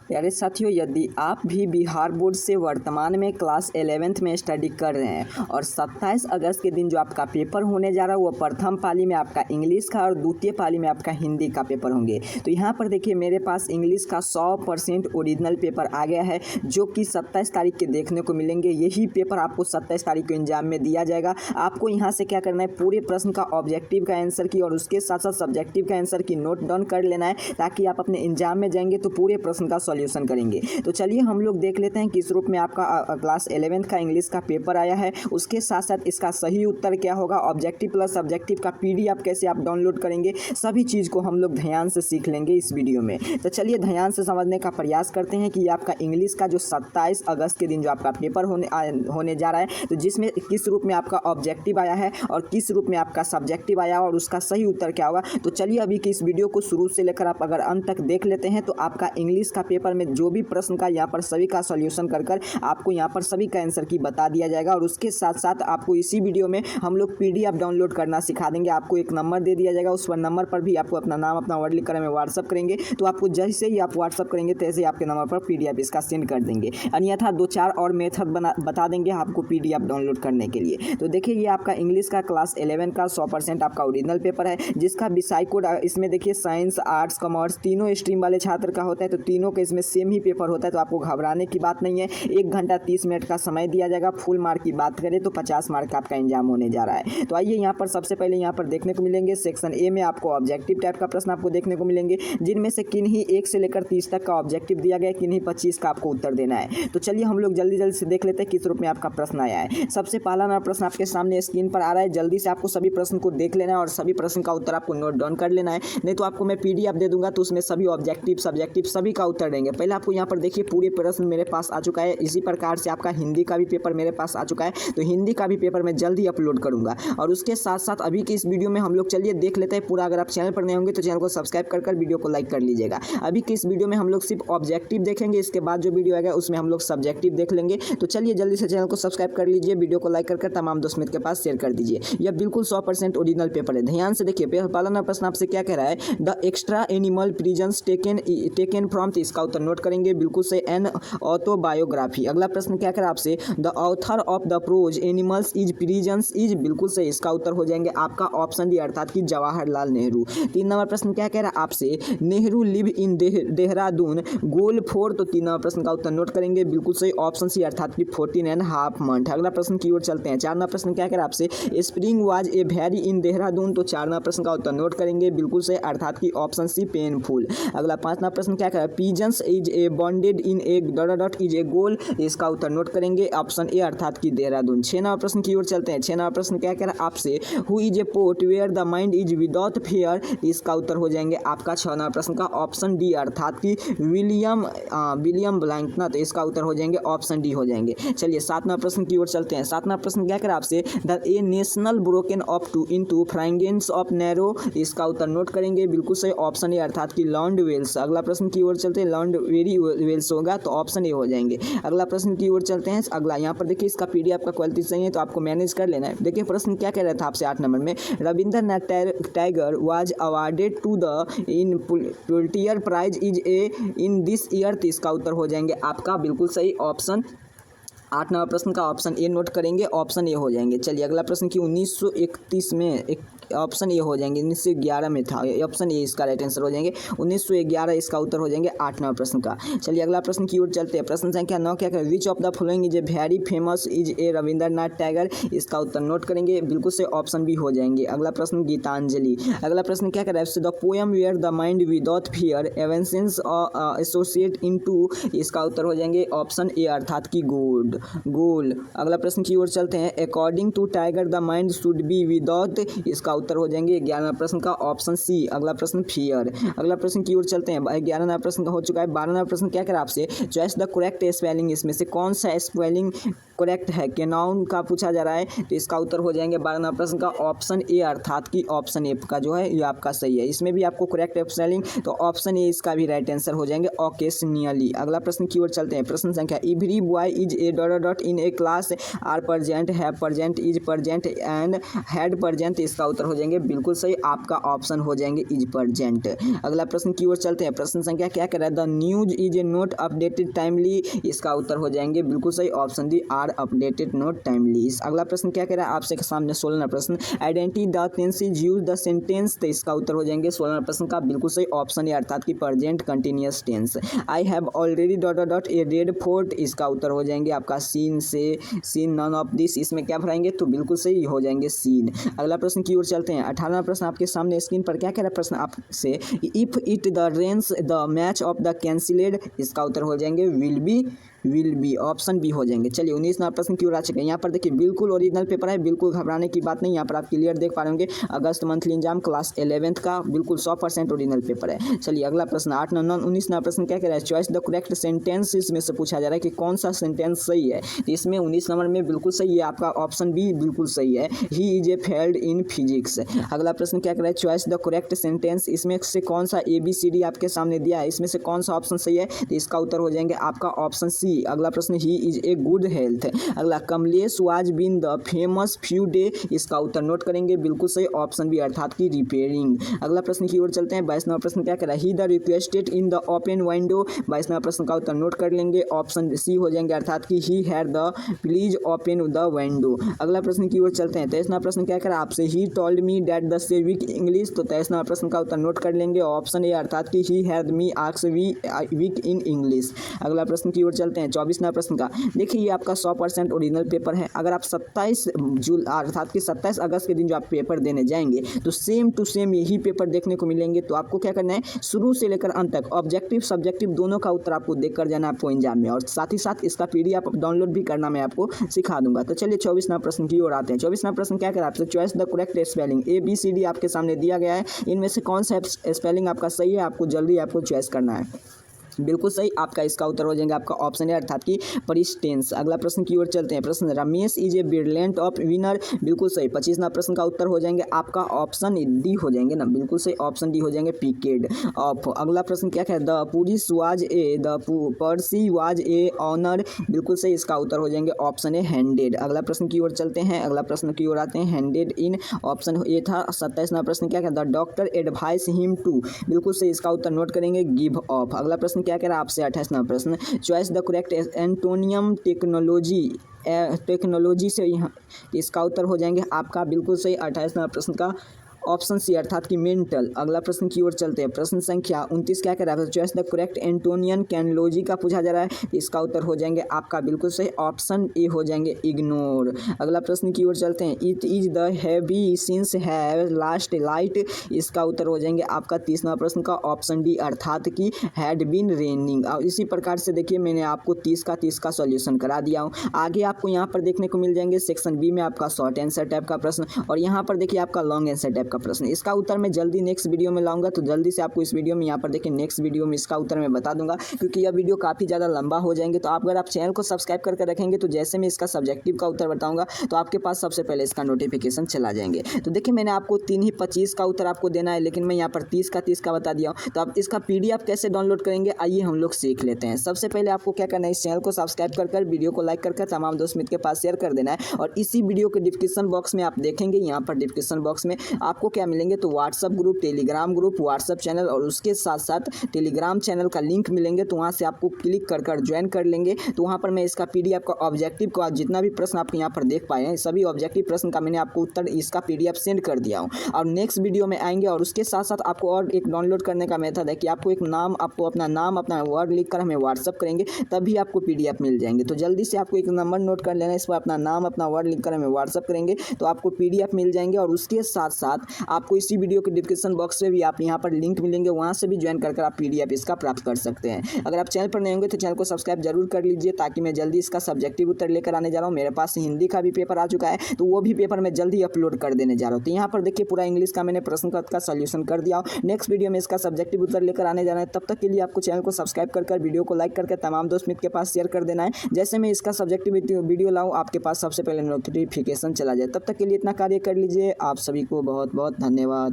प्यारे साथियों, यदि आप भी बिहार बोर्ड से वर्तमान में क्लास 11th में स्टडी कर रहे हैं और 27 अगस्त के दिन जो आपका पेपर होने जा रहा है वो प्रथम पाली में आपका इंग्लिश का और द्वितीय पाली में आपका हिंदी का पेपर होंगे। तो यहाँ पर देखिए मेरे पास इंग्लिश का 100% ओरिजिनल पेपर आ गया है जो कि 27 तारीख के देखने को मिलेंगे। यही पेपर आपको 27 तारीख को एग्जाम में दिया जाएगा। आपको यहाँ से क्या करना है, पूरे प्रश्न का ऑब्जेक्टिव का आंसर की और उसके साथ साथ सब्जेक्टिव का आंसर की नोट डाउन कर लेना है ताकि आप अपने एग्जाम में जाएंगे तो पूरे प्रश्न का सॉल्यूशन करेंगे। तो चलिए हम लोग देख लेते हैं किस रूप में आपका क्लास 11th का इंग्लिश का पेपर आया है, उसके साथ साथ इसका सही उत्तर क्या होगा, ऑब्जेक्टिव प्लस सब्जेक्टिव का PDF कैसे आप डाउनलोड करेंगे, सभी चीज़ को हम लोग ध्यान से सीख लेंगे इस वीडियो में। तो चलिए ध्यान से समझने का प्रयास करते हैं कि आपका इंग्लिश का जो 27 अगस्त के दिन जो आपका पेपर होने जा रहा है, तो जिसमें किस रूप में आपका ऑब्जेक्टिव आया है और किस रूप में आपका सब्जेक्टिव आया और उसका सही उत्तर क्या होगा। तो चलिए अभी की इस वीडियो को शुरू से लेकर आप अगर अंत तक देख लेते हैं तो आपका इंग्लिश का पेपर में जो भी प्रश्न का यहाँ पर सभी का सॉल्यूशन कर आपको यहाँ पर सभी का आंसर की बता दिया जाएगा। और उसके साथ साथ आपको इसी वीडियो में हम लोग PDF डाउनलोड करना सिखा देंगे। आपको एक नंबर दे दिया जाएगा, उस पर नंबर पर भी आपको अपना नाम अपना वर्ड लिख कर हमें व्हाट्सअप करेंगे। तो आपको जैसे ही आप व्हाट्सअप करेंगे तैसे ही आपके नंबर पर PDF इसका सेंड कर देंगे। अन्यथा 2-4 और मेथड बता देंगे आपको PDF डाउनलोड करने के लिए। तो देखिए ये आपका इंग्लिश का क्लास 11 का 100% आपका ओरिजिनल पेपर है जिसका विषय कोड इसमें देखिए साइंस, आर्ट्स, कॉमर्स तीनों स्ट्रीम वाले छात्र का होता है। तो तीनों का इसमें सेम ही पेपर होता है, तो आपको घबराने की बात नहीं है। 1 घंटा 30 मिनट का समय दिया जाएगा। फुल मार्क की बात करें तो 50 मार्क का आपका एग्जाम होने जा रहा है। तो आइए यहाँ पर सबसे पहले यहाँ पर देखने को मिलेंगे सेक्शन ए में आपको ऑब्जेक्टिव टाइप का प्रश्न आपको देखने को मिलेंगे, जिनमें से किन्हीं 1 से लेकर 30 तक का ऑब्जेक्टिव दिया गया है, किन्हीं 25 का आपको उत्तर देना है। तो चलिए हम लोग जल्दी से देख लेते हैं किस रूप में आपका प्रश्न आया है। सबसे पहला प्रश्न आपके सामने स्क्रीन पर आ रहा है। जल्दी से आपको सभी प्रश्न को देख लेना है और सभी प्रश्न का उत्तर आपको नोट डाउन कर लेना है, नहीं तो आपको मैं PDF दे दूंगा तो उसमें सभी ऑब्जेक्टिव सब्जेक्टिव सभी का उत्तर देंगे। पहले आपको यहाँ पर देखिए पूरे प्रश्न मेरे पास आ चुका है। इसी प्रकार से आपका हिंदी का भी पेपर मेरे पास आ चुका है, तो हिंदी का भी पेपर मैं जल्दी अपलोड करूंगा। और उसके साथ साथ अभी की इस वीडियो में हम लोग चलिए देख लेते हैं पूरा। अगर आप चैनल पर नए होंगे तो चैनल को सब्सक्राइब कर वीडियो को लाइक कर लीजिएगा। अभी की इस वीडियो में हम लोग सिर्फ ऑब्जेक्टिव देखेंगे, इसके बाद जो वीडियो आएगा उसमें हम लोग सब्जेक्टिव देख लेंगे। तो चलिए जल्दी से चैनल को सब्सक्राइब कर लीजिए, वीडियो को लाइक कर तमाम दोस्त मित्र के पास शेयर कर दीजिए। यह बिल्कुल 100% ओरिजिनल पेपर है। ध्यान से देखिए पहला प्रश्न आपसे क्या कह रहा है, the extra animal prisons taken from, इसका उत्तर नोट करेंगे बिल्कुल से एन ऑटोबायोग्राफी। अगला प्रश्न क्या कह रहा है आपसे, the author of the prose animals is prisons is, बिल्कुल से इसका उत्तर हो जाएंगे आपका ऑप्शन डी अर्थात कि जवाहरलाल नेहरू। 3 नंबर प्रश्न क्या कह रहा है आपसे, नेहरू लिव इन देहरादून गोल 4, तो 3 नंबर प्रश्न का उत्तर नोट करेंगे बिल्कुल सही ऑप्शन सी अर्थात कि 14.5 मंथ। अगला प्रश्न की ओर चलते हैं। 4 नंबर प्रश्न क्या कह रहा है आपसे, spring was a very in Dehradun, तो 4 नंबर प्रश्न का उत्तर नोट करेंगे बिल्कुल से अर्थात कि ऑप्शन सी पेनफुल। अगला 5 नंबर प्रश्न क्या कह रहा है, pigeons is a bonded in a dot is a goal, इसका उत्तर नोट करेंगे ऑप्शन ए अर्थात कि देहरादून। 6 नंबर प्रश्न की ओर चलते हैं। 6 नंबर प्रश्न क्या कह रहा है आपसे, who is a poet where the mind is without fear, इसका उत्तर हो जाएंगे आपका 6 नंबर प्रश्न का ऑप्शन डी अर्थात कि विलियम ब्लैंक, ना तो इसका उत्तर हो जाएंगे ऑप्शन डी हो जाएंगे। चलिए 7 नंबर प्रश्न की ओर चलते हैं। 7 नंबर प्रश्न क्या कह रहा है आपसे, the a national broken of to into fragments of narrow, इसका उत्तर नोट करेंगे बिल्कुल सही ऑप्शन ए अर्थात कि लॉन्ड वेल्स। अगला प्रश्न की ओर चलते हैं, लॉन्ड वेरी वेल्स होगा तो ऑप्शन ए हो जाएंगे। अगला प्रश्न की ओर चलते हैं। अगला यहाँ पर देखिए इसका PDF का क्वालिटी सही है तो आपको मैनेज कर लेना है। देखिए प्रश्न क्या कह रहा था आपसे 8 नंबर में, Rabindranath Tagore was awarded to the in Pulitzer prize is a in this year, तो इसका उत्तर हो जाएंगे आपका बिल्कुल सही ऑप्शन 8 नंबर प्रश्न का ऑप्शन ए नोट करेंगे, ऑप्शन ए हो जाएंगे। चलिए अगला प्रश्न की 1931 में ऑप्शन ए हो जाएंगे, 1911 में था, ऑप्शन ए इसका राइट आंसर हो जाएंगे 1911, इसका उत्तर हो जाएंगे 8 नंबर प्रश्न का। चलिए अगला प्रश्न की ओर चलते हैं। प्रश्न संख्या 9 क्या करें, which of the following is a very famous is a Rabindranath Tagore, इसका उत्तर नोट करेंगे बिल्कुल से ऑप्शन बी हो जाएंगे। अगला प्रश्न गीतांजलि। अगला प्रश्न क्या करें, the poem where the mind without fear evinces associate into, इसका उत्तर हो जाएंगे ऑप्शन ए अर्थात कि गोल। अगला प्रश्न की ओर चलते हैं। According to Tagore the mind should be without, इसका उत्तर हो जाएंगे 11 प्रश्न का ऑप्शन सी। अगला प्रश्न फियर। अगला प्रश्न की ओर चलते हैं। 11 नंबर प्रश्न का हो चुका है। 12 नंबर प्रश्न क्या कह रहा है आपसे, चॉइस द करेक्ट स्पेलिंग, इसमें से कौन सा स्पेलिंग करेक्ट है? कैनॉन का पूछा जा रहा है, तो इसका उत्तर हो जाएंगे 12 नंबर प्रश्न का ऑप्शन ए, अर्थात कि ऑप्शन ए का जो है ये आपका सही है। इसमें भी आपको करेक्ट है स्पेलिंग, तो ऑप्शन ए इसका भी राइट आंसर हो जाएंगे, ओकेशनियली। अगला प्रश्न की ओर चलते हैं। प्रश्न संख्या every boy is a dot dot in a class are present, have present, is present and had present. इसका उत्तर हो जाएंगे बिल्कुल सही, आपका ऑप्शन हो जाएंगे इज प्रेजेंट। अगला प्रश्न की ओर चलते हैं। प्रश्न संख्या क्या कह रहा है? The news is a note updated timely. इसका उत्तर हो जाएंगे बिल्कुल सही, option D R updated note timely. अगला प्रश्न क्या कह रहा है आपसे सामने? 16 प्रश्न identity the tense is use the sentence. तो इसका उत्तर हो जाएंगे 16 प्रश्न का बिल्कुल सही, ऑप्शन ए, अर्थात कि present continuous tense. I have already dot dot dot a Red Fort. इसका उत्तर हो जाएंगे आपका सीन से, सीन नन ऑफ दिस। इसमें क्या भराएंगे? तो बिल्कुल सही हो जाएंगे सीन। अगला प्रश्न की ओर चलते हैं। 18वां प्रश्न आपके सामने स्क्रीन पर क्या कह रहा है प्रश्न आपसे? If it the rains the match of the cancelled. इसका उत्तर हो जाएंगे विल बी, ऑप्शन बी हो जाएंगे। चलिए 19वां प्रश्न की ओर आ चुके हैं। यहाँ पर देखिए बिल्कुल ओरिजिनल पेपर है, बिल्कुल घबराने की बात नहीं। यहाँ पर आप क्लियर देख पा रहे होंगे, अगस्त मंथली एग्जाम क्लास 11th का बिल्कुल 100% ओरिजिनल पेपर है। चलिए अगला प्रश्न 19वां प्रश्न क्या कह रहा है? Choice the correct sentence. इसमें से पूछा जा रहा है कि कौन सा सेंटेंस सही है। तो इसमें 19 नंबर में बिल्कुल सही है आपका ऑप्शन बी, बिल्कुल सही है, ही is A failed in physics. अगला प्रश्न क्या कह रहा है? Choice the correct sentence. इसमें से कौन सा ABCD आपके सामने दिया है, इसमें से कौन सा ऑप्शन सही है? तो इसका उत्तर हो जाएंगे आपका ऑप्शन सी। अगला प्रश्न he is a good health. अगला Kamlesh was been the famous few day. इसका उत्तर नोट करेंगे बिल्कुल सही, ऑप्शन बी, अर्थात की रिपेयरिंग। अगला प्रश्न की ओर चलते हैं। 22वां प्रश्न क्या कह रहा है? He the requested in the open window. 22वां प्रश्न का उत्तर नोट कर लेंगे, ऑप्शन सी हो जाएंगे, अर्थात कि he had the please open the window. अगला प्रश्न की ओर चलते हैं। 23वां प्रश्न क्या कह रहा है आपसे? He told me that the से वीक इंग्लिश। तो 23वां प्रश्न का उत्तर नोट कर लेंगे, ऑप्शन ए, अर्थात कि he had me asked weak in English. अगला प्रश्न की ओर चलते हैं। 24वां प्रश्न का देखिए, ये आपका 100% ओरिजिनल पेपर है। अगर आप 27 जून अर्थात कि 27 अगस्त के दिन जो आप पेपर देने जाएंगे, तो सेम टू सेम यही पेपर देखने को मिलेंगे। तो आपको क्या करना है? शुरू से लेकर अंत तक ऑब्जेक्टिव सब्जेक्टिव दोनों का उत्तर आपको देख कर जाना है आपको एग्जाम में, और साथ ही साथ इसका PDF आप डाउनलोड भी करना मैं आपको सिखा दूंगा। तो चलिए 24वां प्रश्न की ओर आते हैं। 24वां प्रश्न क्या कह रहा है आपसे? Choice the correct spelling. ABCD आपके सामने दिया गया है, इनमें से कौन सा स्पेलिंग आपका सही है? आपको जल्दी आपको चॉइस करना है। बिल्कुल सही, आपका इसका उत्तर हो जाएंगे आपका ऑप्शन है, अर्थात की परिस्टेंस। अगला प्रश्न की ओर चलते हैं। प्रश्न Ramesh is a brilliant of winner. बिल्कुल सही। 25वां प्रश्न का उत्तर हो जाएंगे आपका ऑप्शन डी हो जाएंगे ना, बिल्कुल सही, ऑप्शन डी हो जाएंगे, पिकेड ऑफ। अगला प्रश्न क्या है? The police was a, the Percy was a honour. बिल्कुल सही, इसका उत्तर हो जाएंगे ऑप्शन ए, हैंडेड। अगला प्रश्न की ओर चलते हैं। अगला प्रश्न की ओर आते हैं। हैंडेड इन, ऑप्शन ए था। 27वां प्रश्न क्या है? The doctor advice him to. बिल्कुल सही, इसका उत्तर नोट करेंगे, गिव ऑफ। अगला प्रश्न क्या कह रहा है आपसे? 28वां प्रश्न choice the correct antonym technology से यहाँ इसका उत्तर हो जाएंगे आपका बिल्कुल सही, 28वां प्रश्न का ऑप्शन सी, अर्थात की मेंटल। अगला प्रश्न की ओर चलते हैं। प्रश्न संख्या 29 क्या कह रहा है? चॉइस द करेक्ट एंटोनियन कैनोलॉजी का पूछा जा रहा है, इसका उत्तर हो जाएंगे आपका बिल्कुल सही, ऑप्शन ए हो जाएंगे, इग्नोर। अगला प्रश्न की ओर चलते हैं। It is the heavy since have last light. इसका उत्तर हो जाएंगे आपका 30वां प्रश्न का ऑप्शन डी, अर्थात की हैड बीन रेनिंग। और इसी प्रकार से देखिए मैंने आपको 30 का सॉल्यूशन करा दिया हूँ। आगे आपको यहाँ पर देखने को मिल जाएंगे सेक्शन बी में आपका शॉर्ट आंसर टाइप का प्रश्न, और यहाँ पर देखिए आपका लॉन्ग आंसर टाइप का प्रश्न। इसका उत्तर मैं जल्दी नेक्स्ट वीडियो में लाऊंगा, तो जल्दी से आपको इस वीडियो में यहाँ पर देखिए नेक्स्ट वीडियो में इसका उत्तर मैं बता दूंगा, क्योंकि यह वीडियो काफ़ी ज़्यादा लंबा हो जाएंगे। तो आप अगर आप चैनल को सब्सक्राइब करके रखेंगे, तो जैसे मैं इसका सब्जेक्टिव का उत्तर बताऊंगा, तो आपके पास सबसे पहले इसका नोटिफिकेशन चला जाएंगे। तो देखिए मैंने आपको 3 ही 25 का उत्तर आपको देना है, लेकिन मैं यहाँ पर 30 का बता दिया हूँ। तो आप इसका PDF कैसे डाउनलोड करेंगे, आइए हम लोग सीख लेते हैं। सबसे पहले आपको क्या करना है? इस चैनल को सब्सक्राइब कर वीडियो को लाइक कर तमाम दोस्त मित्र के पास शेयर कर देना है। और इसी वीडियो के डिस्क्रिप्शन बॉक्स में आप देखेंगे, यहाँ पर डिस्क्रिप्शन बॉक्स में आपको क्या मिलेंगे? तो WhatsApp group, Telegram group, WhatsApp channel, और उसके साथ साथ टेलीग्राम चैनल का लिंक मिलेंगे। तो वहाँ से आपको क्लिक कर ज्वाइन कर लेंगे। तो वहाँ पर मैं इसका PDF का ऑब्जेक्टिव का जितना भी प्रश्न आप यहाँ पर देख पाए हैं, सभी ऑब्जेक्टिव प्रश्न का मैंने आपको उत्तर इसका PDF सेंड कर दिया हूँ। और नेक्स्ट वीडियो में आएंगे, और उसके साथ साथ आपको और एक डाउनलोड करने का मेथड है कि आपको एक नाम, आपको अपना नाम अपना वर्ड लिख कर हमें व्हाट्सअप करेंगे, तभी आपको PDF मिल जाएंगे। तो जल्दी से आपको एक नंबर नोट कर लेना, इस पर अपना नाम अपना वर्ड लिख कर हमें व्हाट्सअप करेंगे, तो आपको PDF मिल जाएंगे। और उसके साथ साथ आपको इसी वीडियो के डिस्क्रिप्शन बॉक्स में भी आप यहाँ पर लिंक मिलेंगे, वहाँ से भी ज्वाइन कर आप PDF इसका प्राप्त कर सकते हैं। अगर आप चैनल पर नए होंगे तो चैनल को सब्सक्राइब जरूर कर लीजिए, ताकि मैं जल्दी इसका सब्जेक्टिव उत्तर लेकर आने जा रहा हूँ। मेरे पास हिंदी का भी पेपर आ चुका है, तो वो भी पेपर मैं जल्दी अपलोड कर देने जा रहा हूँ। तो यहाँ पर देखिए पूरा इंग्लिश का मैंने प्रश्न पत्र का सॉल्यूशन कर दिया। नेक्स्ट वीडियो में इसका सब्जेक्टिव उत्तर लेकर आने जा रहा है। तब तक के लिए आपको चैनल को सब्सक्राइब कर वीडियो को लाइक करके तमाम दोस्त मित्र के पास शेयर कर देना है। जैसे मैं इसका सब्जेक्टिव वीडियो लाऊं आपके पास सबसे पहले नोटिफिकेशन चला जाए। तब तक के लिए इतना कार्य कर लीजिए। आप सभी को बहुत बहुत धन्यवाद।